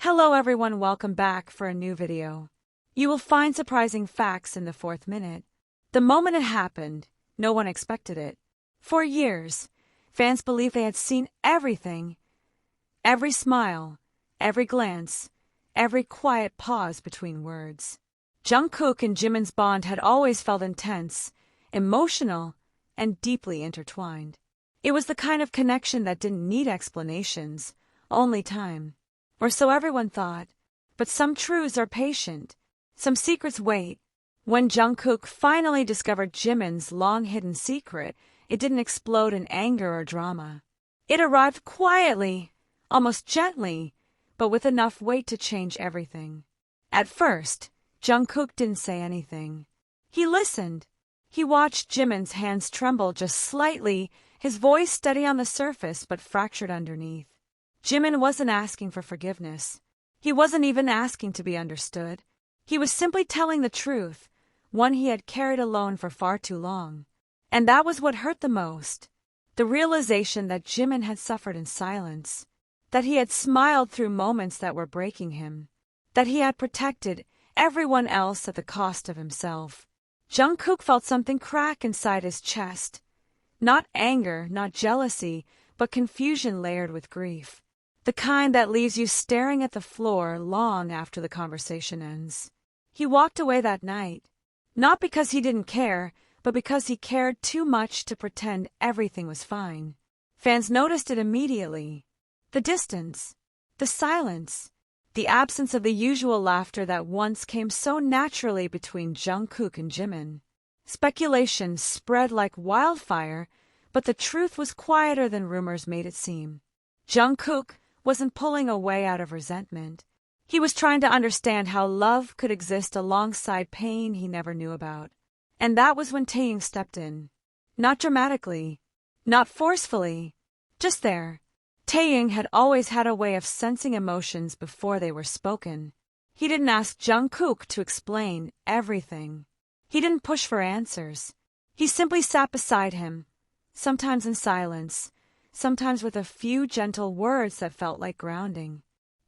Hello everyone, welcome back for a new video. You will find surprising facts in the fourth minute. The moment it happened, no one expected it. For years, fans believed they had seen everything. Every smile, every glance, every quiet pause between words. Jungkook and Jimin's bond had always felt intense, emotional, and deeply intertwined. It was the kind of connection that didn't need explanations, only time. Or so everyone thought. But some truths are patient. Some secrets wait. When Jungkook finally discovered Jimin's long-hidden secret, it didn't explode in anger or drama. It arrived quietly, almost gently, but with enough weight to change everything. At first, Jungkook didn't say anything. He listened. He watched Jimin's hands tremble just slightly, his voice steady on the surface but fractured underneath. Jimin wasn't asking for forgiveness. He wasn't even asking to be understood. He was simply telling the truth, one he had carried alone for far too long. And that was what hurt the most. The realization that Jimin had suffered in silence, that he had smiled through moments that were breaking him, that he had protected everyone else at the cost of himself. Jungkook felt something crack inside his chest. Not anger, not jealousy, but confusion layered with grief. The kind that leaves you staring at the floor long after the conversation ends. He walked away that night, not because he didn't care, but because he cared too much to pretend everything was fine. Fans noticed it immediately. The distance, the silence, the absence of the usual laughter that once came so naturally between Jungkook and Jimin. Speculation spread like wildfire, but the truth was quieter than rumors made it seem. Jungkook wasn't pulling away out of resentment. He was trying to understand how love could exist alongside pain he never knew about. And that was when Taehyung stepped in. Not dramatically, not forcefully, just there. Taehyung had always had a way of sensing emotions before they were spoken. He didn't ask Jungkook to explain everything. He didn't push for answers. He simply sat beside him, sometimes in silence, sometimes with a few gentle words that felt like grounding.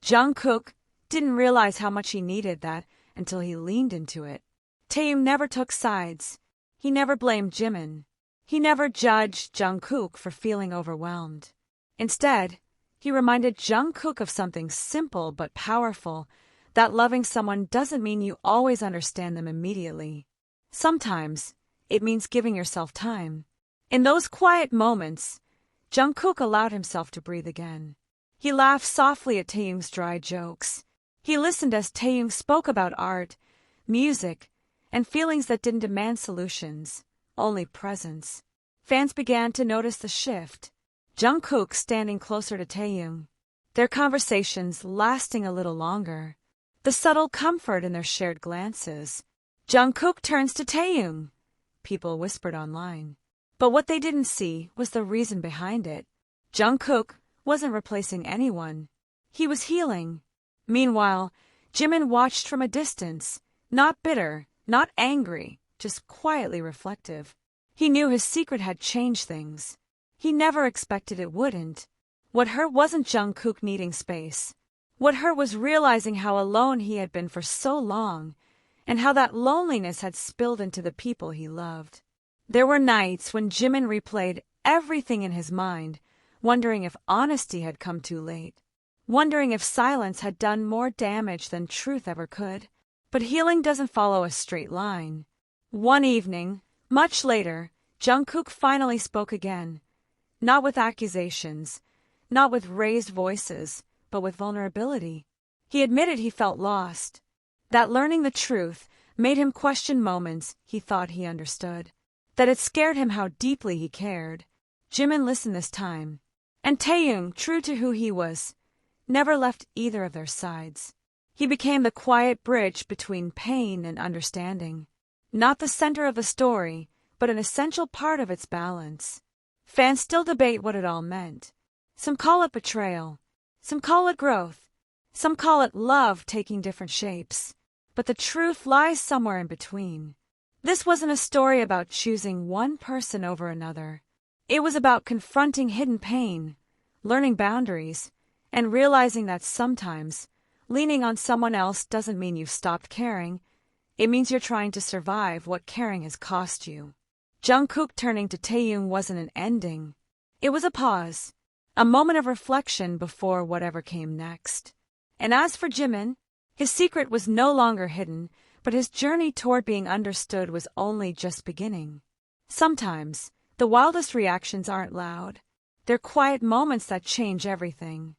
Jungkook didn't realize how much he needed that until he leaned into it. Taehyung never took sides. He never blamed Jimin. He never judged Jungkook for feeling overwhelmed. Instead, he reminded Jungkook of something simple but powerful, that loving someone doesn't mean you always understand them immediately. Sometimes, it means giving yourself time. In those quiet moments, Jungkook allowed himself to breathe again. He laughed softly at Taehyung's dry jokes. He listened as Taehyung spoke about art, music, and feelings that didn't demand solutions, only presence. Fans began to notice the shift. Jungkook standing closer to Taehyung, their conversations lasting a little longer. The subtle comfort in their shared glances. Jungkook turns to Taehyung, people whispered online. But what they didn't see was the reason behind it. Jungkook wasn't replacing anyone. He was healing. Meanwhile, Jimin watched from a distance, not bitter, not angry, just quietly reflective. He knew his secret had changed things. He never expected it wouldn't. What hurt wasn't Jungkook needing space. What hurt was realizing how alone he had been for so long, and how that loneliness had spilled into the people he loved. There were nights when Jimin replayed everything in his mind, wondering if honesty had come too late, wondering if silence had done more damage than truth ever could. But healing doesn't follow a straight line. One evening, much later, Jungkook finally spoke again. Not with accusations, not with raised voices, but with vulnerability. He admitted he felt lost, that learning the truth made him question moments he thought he understood, that it scared him how deeply he cared. Jimin listened this time, and Taehyung, true to who he was, never left either of their sides. He became the quiet bridge between pain and understanding, not the center of the story, but an essential part of its balance. Fans still debate what it all meant. Some call it betrayal, some call it growth, some call it love taking different shapes, but the truth lies somewhere in between. This wasn't a story about choosing one person over another. It was about confronting hidden pain, learning boundaries, and realizing that sometimes Leaning on someone else doesn't mean you've stopped caring. It means you're trying to survive what caring has cost you. Jungkook turning to Taehyung wasn't an ending. It was a pause, a moment of reflection before whatever came next. And as for Jimin, his secret was no longer hidden, but his journey toward being understood was only just beginning. Sometimes, the wildest reactions aren't loud. They're quiet moments that change everything.